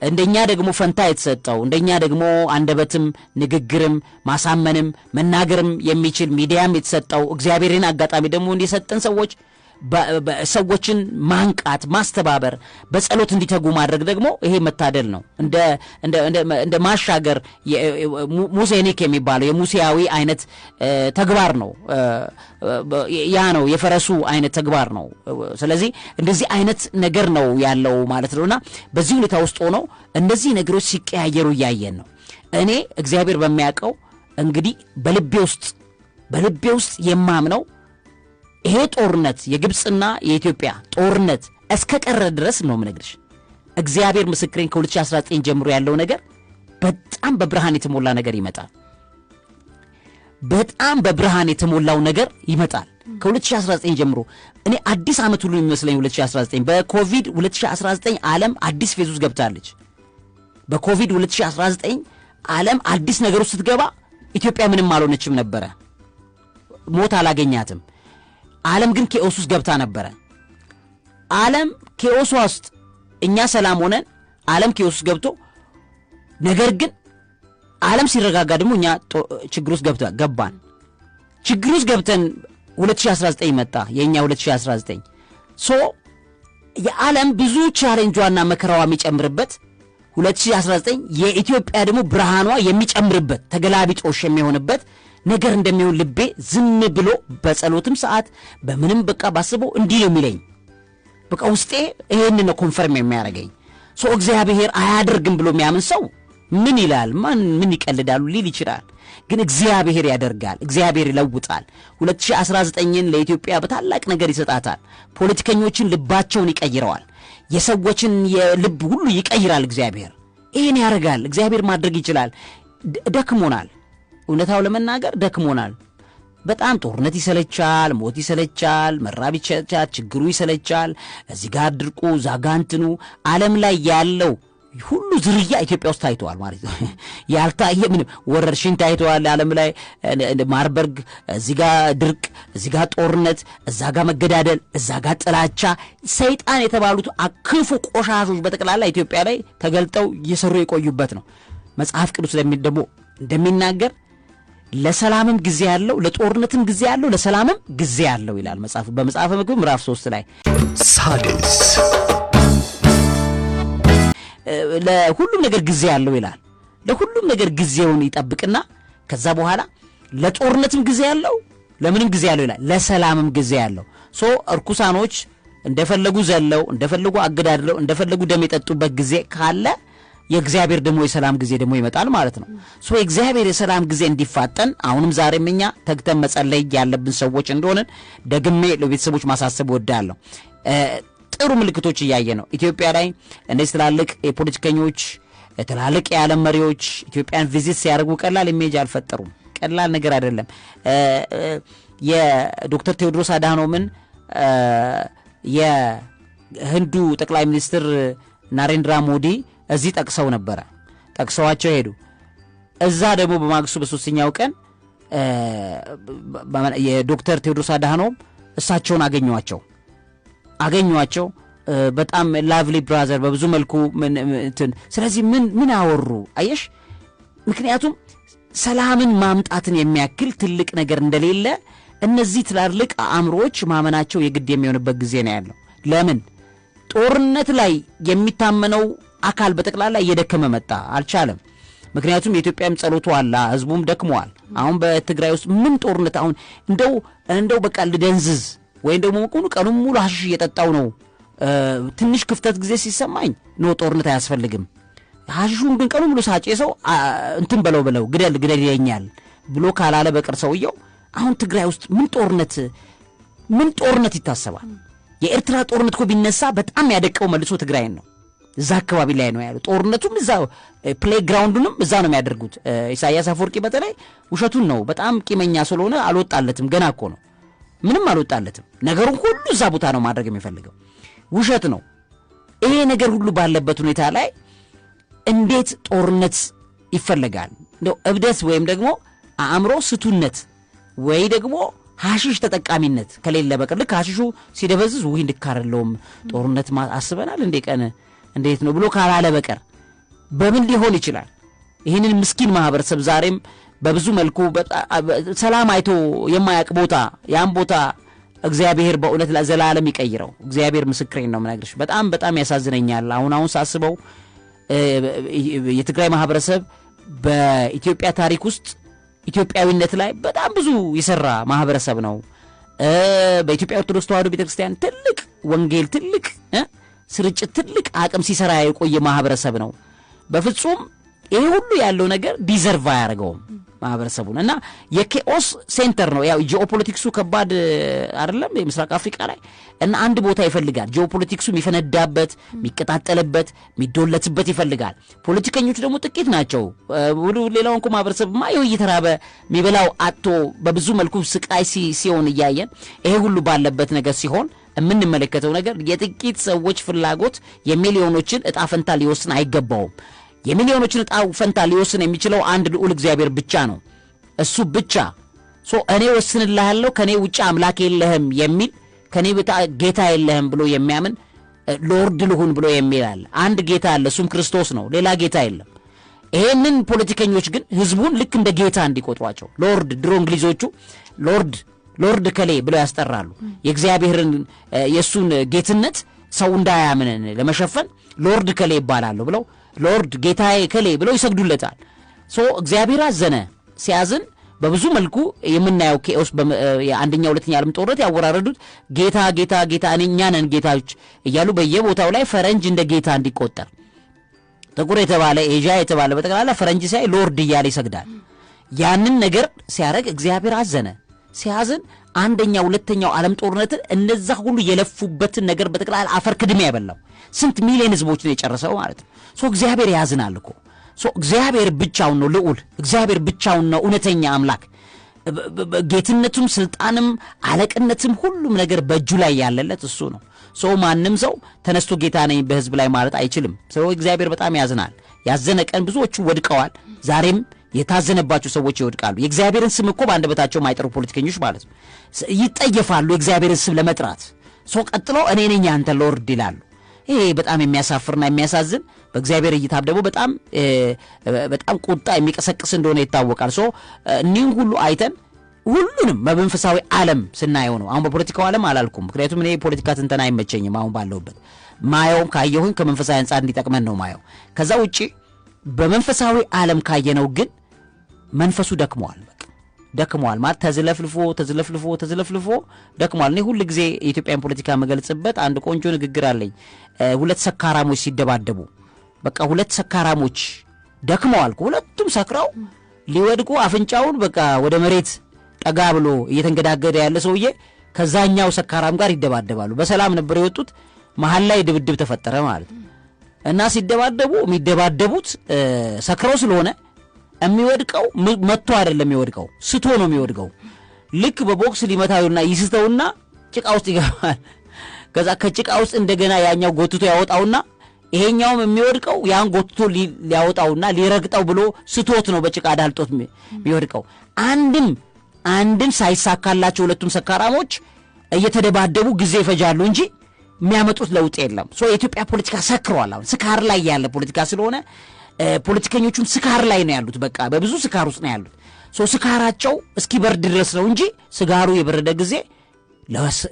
እንደኛ ደግሞ ፈንታ የተሰጠው እንደኛ ደግሞ አንደበትም ንግግርም ማሳመንም መናገርም የሚችል ሚዲያም የተሰጠው እግዚአብሔርን አጋጣሚ ደግሞ እንዲሰጠን ሰዎችን ማንቃት ማስተባበር በጸሎት እንዲተጉ ማድረግ ደግሞ ይሄ መታደል ነው። እንደ ማሻገር ሙሴኒክ የሚባለው የሙሴያዊ አይነት ተግባር ነው። ያ ነው የፈረሱ አይነት ተግባር ነው። ስለዚህ እንደዚህ አይነት ነገር ነው ያለው ማለት ነውና በዚህ ሁኔታ ውስጥ ሆኖ እነዚህ ነገሮች ሲቀያየሩ ያያየን ነው። እኔ እግዚአብሔር በሚያውቀው እንግዲህ በልቤ ውስጥ የማምነው ይሄ ጦርነት የግብጽና የኢትዮጵያ ጦርነት እስከቀረ ድረስ ነው ምነግርሽ። እግዚአብሔር ምስክሬን ከ2019 ጀምሮ ያለው ነገር በጣም በብርሃን የተሞላ ነገር ይመጣል። በጣም በብርሃን የተሞላው ነገር ይመጣል ከ2019 ጀምሮ። እኔ አዲስ አመት ሁሉ የሚመስለኝ 2019 በኮቪድ 2019 ዓለም አዲስ ፌዝ ውስጥ ገብታለች። በኮቪድ 2019 ዓለም አዲስ ነገር ውስጥ ስትገባ ኢትዮጵያ ምንም አልሆነችም ነበር። ሞት አላገኛትም። ዓለም ግን ኬኦስ ውስጥ ገብታ ነበር። ዓለም ኬኦስ ውስጥ እኛ ሰላም ሆነን ዓለም ኬኦስ ውስጥ ገብቶ ነገር ግን ዓለም ሲረጋጋ ደግሞ እኛ ችግር ውስጥ ገባን። ችግር ውስጥ ገብተን 2019 መጣ የኛ 2019 የዓለም ብዙ ቻሌንጇና መከራዋ የሚጨምርበት 2019 የኢትዮጵያ ደግሞ ብርሃኗ የሚጨምርበት ተገላቢጦሽ የሚሆንበት ነገር እንደሚሆን ልቤ ዝም ብሎ በጸሎትም ሰዓት በምንም በቃ ባስበው እንዲህ ነው የሚለኝ። በቃ ውስጤ ይሄን ነው ኮንፈርም የሚያደርገኝ። እግዚአብሔር አያደርግም ብሎ የሚያምን ሰው ምን ይላል? ምን ይቀልዳሉ ሊል ይችላል። ግን እግዚአብሔር ያደርጋል። እግዚአብሔር ይለውጣል። 2019ን ለኢትዮጵያ በታላቅ ነገር ይሰጣታል። ፖለቲከኞችን ልባቸውን ይቀይረዋል። የሰዎችን የልብ ሁሉ ይቀይራል። እግዚአብሔር ይሄን ያደርጋል። እግዚአብሔር ማድረግ ይችላል። ደክሞናል። እውነታው ለመናገር ደክሞናል። በጣም ጦርነት ይሰለቻል፣ ሞት ይሰለቻል፣ መራብ ይሰለቻል፣ ችግሩ ይሰለቻል። እዚህ ጋር ድርቁ ዛጋንትኑ ዓለም ላይ ያለው ሁሉ ዝርያ ኢትዮጵያ ውስጥ ታይቷል ማለት ነው። ያልታየ ምንም ወረርሽኝ ታይቷል ዓለም ላይ ማርበርግ፣ እዚህ ጋር ድርቅ፣ እዚህ ጋር ጦርነት፣ እዛ ጋር መገዳደል፣ እዛ ጋር ጥላቻ፣ ሰይጣን የተባሉት አክፉ ቆሻሾች በተቀላላ ኢትዮጵያ ላይ ተገልጠው እየሰሩ የቆዩበት ነው። መጽሐፍ ቅዱስ ደግሞ እንደሚናገር ለሰላምም ጊዜ ያለው ለጦርነትም ጊዜ ያለው ለሰላምም ጊዜ ያለው ይላል መጽሐፉ በመጽሐፈ መክብብ ምዕራፍ 3 ላይ ሳድስ ለሁሉም ነገር ጊዜ ያለው ይላል ለሁሉም ነገር ጊዜውን ይጠብቅና ከዛ በኋላ ለጦርነትም ጊዜ ያለው ለምንም ጊዜ ያለው ይላል ለሰላምም ጊዜ ያለው እርኩሳኖች እንደፈለጉ ዘለው እንደፈለጉ አገዳድለው እንደፈለጉ ደም የጠጡበት ጊዜ ካለ የእግዚአብሔር ደግሞ የሰላም ጊዜ ደግሞ ይመጣል ማለት ነው የእግዚአብሔር የሰላም ጊዜ እንዲፋጠን አሁንም ዛሬም እኛ ተግተን መጸለይ ያለብን ሰዎች እንደሆነ ደግሜ ለቤተሰቦች ማሳሰብ ወዳለሁ ጥሩ ምልክቶች እያየ ነው ኢትዮጵያ ላይ እነዚህ ትላልቅ የፖለቲከኞች ትላልቅ የዓለም መሪዎች ኢትዮጵያን ቪዚት ሲያደርጉ ቀላል ኢሜጅ አልፈጠሩም ቀላል ነገር አይደለም የዶክተር ቴዎድሮስ አድሃኖምን የህንዱ ጠቅላይ ሚኒስትር ናሬንድራ ሞዲ እዚህ ጠቅሰው ነበር ጠቅሰዋቸው ሄዱ እዛ ደግሞ በማግስቱ በሶስተኛው ቀን የዶክተር ቴዎድሮስ አድሃኖም እሳቸውን አገኙዋቸው በጣም ላቭሊ ብራዘር በብዙ መልኩ ስለዚህ ምን አወሩ አየሽ ምክንያቱም ሰላምን ማምጣትን የሚያክል ትልቅ ነገር እንደሌለ እነዚህ ትላልቅ አእምሮዎች ማመናቸው የግድ የሚሆንበት ጊዜ ነው ያለው ለምን ጦርነት ላይ የሚታመነው አካል በተቀላላ እየደከመ መጣ አልቻለም ምክንያቱም የኢትዮጵያም ጸሎቱ አላ ህዝቡም ደክሟል አሁን በትግራይ ውስጥ ምን ጦርነት አሁን እንደው በቃ ልደንዝዝ ወይ ደግሞ ቀኑን ሙሉ ሐሽሽ እየጠጣው ነው ትንሽ ክፍተት ጊዜ ሲሰማኝ ነው ጦርነት አያስፈልግም ሐሽሹን ግን ቀኑን ሙሉ ሳጨሰው እንትን በለው ግደል ይለኛል ብሎ ካላለ በቀር ሰውየው አሁን ትግራይ ውስጥ ምን ጦርነት ይታሰባል የኤርትራ ጦርነት እኮ ቢነሳ በጣም ያደቀው መልሶ ትግራይን ነው እዛ አካባቢ ላይ ነው ያለው ጦርነቱም እዛው ፕሌይግራውንዱንም እዛ ነው የሚያደርጉት ኢሳያስ አፈወርቂ በተለይ ውሸቱን ነው በጣም ቂመኛ ስለሆነ አልወጣለትም ገና እኮ ነው ምንም አልወጣለትም ነገሩን ሁሉ እዛ ቦታ ነው ማድረግ የሚፈልገው ውሸት ነው ይሄ ነገር ሁሉ ባለበት ሁኔታ ላይ እንዴት ጦርነት ይፈልጋል ነው እብደት ወይም ደግሞ አእምሮ ስቱነት ወይ ደግሞ ሐሽሽ ተጠቃሚነት ከሌለ በቀር ልክ ሐሽሹ ሲደበዝዝ ወይ እንድካረለውም ጦርነት አስበናል ቀን እንዴት ነው ብሎ ካላለ በቀር በምን ሊሆን ይችላል ይሄንን ምስኪን ማህበረሰብ ዛሬም በብዙ መልኩ ሰላም አይቶ የማያቅ ቦታ ያን ቦታ እግዚአብሔር በእውነት ለዘላለም ይቀይረው እግዚአብሔር ምስክሬን ነው ምናግርሽ በጣም ያሳዝነኛል አሁን ሳስበው የትግራይ ማህበረሰብ በኢትዮጵያ ታሪክ ውስጥ ኢትዮጵያዊነት ላይ በጣም ብዙ ይሰራ ማህበረሰብ ነው በኢትዮጵያ ኦርቶዶክስ ተዋሕዶ ቤተክርስቲያን ትልቅ ወንጌል ትልቅ ስርጭት ትልቅ አቅም ሲሰራ የቆየ ማህበረሰብ ነው በፍጹም ይሄ ሁሉ ያለው ነገር ዲዘርቭ ያደርገውም ማህበረሰቡን እና የኬኦስ ሴንተር ነው ያው ጂኦፖለቲክሱ ከባድ አይደለም የምስራቅ አፍሪካ ላይ እና አንድ ቦታ ይፈልጋል ጂኦፖለቲክሱ የሚፈነዳበት የሚቀጣጠልበት የሚዶለትበት ይፈልጋል ፖለቲከኞች ደግሞ ጥቂት ናቸው ሌላውን ማህበረሰብማ እየተራበ የሚበላው አጥቶ በብዙ መልኩ ስቃይ ሲሆን እያየን ይሄ ሁሉ ባለበት ነገር ሲሆን የምንመለከተው ነገር የጥቂት ሰዎች ፍላጎት የሚሊዮኖችን እጣ ፈንታ ሊወስን አይገባውም የሚሊዮኖችን እጣ ፈንታ ሊወስን የሚችለው አንድ ልዑል እግዚአብሔር ብቻ ነው እሱ ብቻ እኔ ወስንልሃለሁ ከኔ ውጪ አምላክ የለህም የሚል ከኔ ጌታ የለህም ብሎ የሚያምን ሎርድ ልሁን ብሎ የሚላል አንድ ጌታ አለ እሱም ክርስቶስ ነው ሌላ ጌታ የለም ይሄንን ፖለቲከኞች ግን ህዝቡን ልክ እንደ ጌታ እንዲቆጥሯቸው ሎርድ ድሮ እንግሊዞቹ ሎርድ ከሌ ብለው ያስጠራሉ የእግዚአብሔርን የሱን ጌትነት ሰው እንዳያምን ለመሸፈን ሎርድ ከሌ ይባላሉ ብለው ሎርድ ጌታዬ ከሌ ብለው ይሰግዱለታል እግዚአብሔር አዘነ ሲያዝን በብዙ መልኩ የምናየው ኬኦስ የአንደኛው ሁለተኛ ዓለም ጦርነት ያወራረዱት ጌታ እኛ ነን ጌታዎች እያሉ በየቦታው ላይ ፈረንጅ እንደ ጌታ እንዲቆጠር ጥቁር የተባለ ኤዥያ የተባለ በተቀላላ ፈረንጅ ሳይ ሎርድ እያለ ይሰግዳል ያንን ነገር ሲያረግ እግዚአብሔር አዘነ ሲያዝን አንደኛው ሁለተኛው ዓለም ጦርነት እነዛ ሁሉ የለፉበትን ነገር በተቀላላ አፈር ክድሜ ያበላው ስንት ሚሊዮን ህዝቦችን የጨረሰው ማለት ነው እግዚአብሔር ያዝናል እኮ እግዚአብሔር ብቻውን ነው ልዑል እግዚአብሔር ብቻውን ነው እውነተኛ አምላክ ጌትነቱም ስልጣንም አለቅነትም ሁሉም ነገር በእጁ ላይ ያለለት እሱ ነው ማንም ሰው ተነስቶ ጌታ ነኝ በህዝብ ላይ ማለት አይችልም እግዚአብሔር በጣም ያዝናል ያዘነ ቀን ብዙዎቹ ወድቀዋል ዛሬም የታዘነባቸው ሰዎች ይወድቃሉ የእግዚአብሔርን ስም እኮ በአንደበታቸው ማይጠሩ ፖለቲከኞች ማለት ነው ይጠየፋሉ የእግዚአብሔርን ስም ለመጥራት ቀጥሎ እኔ ነኝ አንተ ሎርድ ይላሉ ይሄ በጣም የሚያሳፍርና የሚያሳዝን በእግዚአብሔር እይታ ደግሞ በጣም ቁጣ የሚቀሰቅስ እንደሆነ ይታወቃል። እኒህን ሁሉ አይተን ሁሉንም በመንፈሳዊ ዓለም ስናየው ነው። አሁን በፖለቲካው ዓለም አላልኩም፣ ምክንያቱም እኔ ፖለቲካ ትንተና አይመቸኝም። አሁን ባለውበት ማየውም ካየሁኝ ከመንፈሳዊ አንጻር እንዲጠቅመን ነው ማየው። ከዛ ውጪ በመንፈሳዊ ዓለም ካየነው ግን መንፈሱ ደክሟል። ደክሟል ማለት ተዝለፍልፎ ደክሟል። እኔ ሁሉ ጊዜ የኢትዮጵያን ፖለቲካ መገልጽበት አንድ ቆንጆ ንግግር አለኝ። ሁለት ሰካራሞች ሲደባደቡ በቃ ሁለት ሰካራሞች ደክመዋል። ሁለቱም ሰክረው ሊወድቁ አፍንጫውን በቃ ወደ መሬት ጠጋ ብሎ እየተንገዳገደ ያለ ሰውዬ ከዛኛው ሰካራም ጋር ይደባደባሉ። በሰላም ነበር የወጡት፣ መሃል ላይ ድብድብ ተፈጠረ ማለት እና ሲደባደቡ የሚደባደቡት ሰክረው ስለሆነ የሚወድቀው መጥቶ አይደለም የሚወድቀው፣ ስቶ ነው የሚወድቀው። ልክ በቦክስ ሊመታውና ይስተውና ጭቃ ውስጥ ይገባል። ከዛ ከጭቃ ውስጥ እንደገና ያኛው ጎትቶ ያወጣውና ይሄኛውም የሚወድቀው ያን ጎትቶ ሊያወጣውና ሊረግጠው ብሎ ስቶት ነው በጭቃ ዳልጦት የሚወድቀው። አንድም ሳይሳካላቸው ሁለቱም ሰካራሞች እየተደባደቡ ጊዜ ይፈጃሉ እንጂ የሚያመጡት ለውጥ የለም። የኢትዮጵያ ፖለቲካ ሰክሯል። አሁን ስካር ላይ ያለ ፖለቲካ ስለሆነ ፖለቲከኞቹም ስካር ላይ ነው ያሉት። በቃ በብዙ ስካር ውስጥ ነው ያሉት። ስካራቸው እስኪበርድ ድረስ ነው እንጂ ስጋሩ የበረደ ጊዜ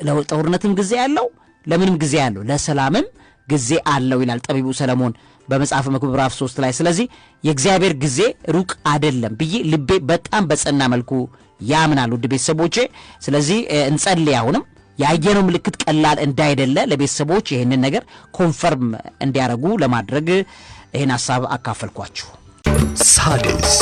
ለጦርነትም ጊዜ ያለው ለምንም ጊዜ ያለው ለሰላምም ጊዜ አለው ይላል ጠቢቡ ሰለሞን በመጽሐፈ መክብብ ምዕራፍ 3 ላይ። ስለዚህ የእግዚአብሔር ጊዜ ሩቅ አይደለም ብዬ ልቤ በጣም በጸና መልኩ ያምናል ውድ ቤተሰቦቼ። ስለዚህ እንጸልይ። አሁንም ያየነው ምልክት ቀላል እንዳይደለ ለቤተሰቦች ይህንን ነገር ኮንፈርም እንዲያደርጉ ለማድረግ ይህን ሐሳብ አካፈልኳችሁ። ሣድስ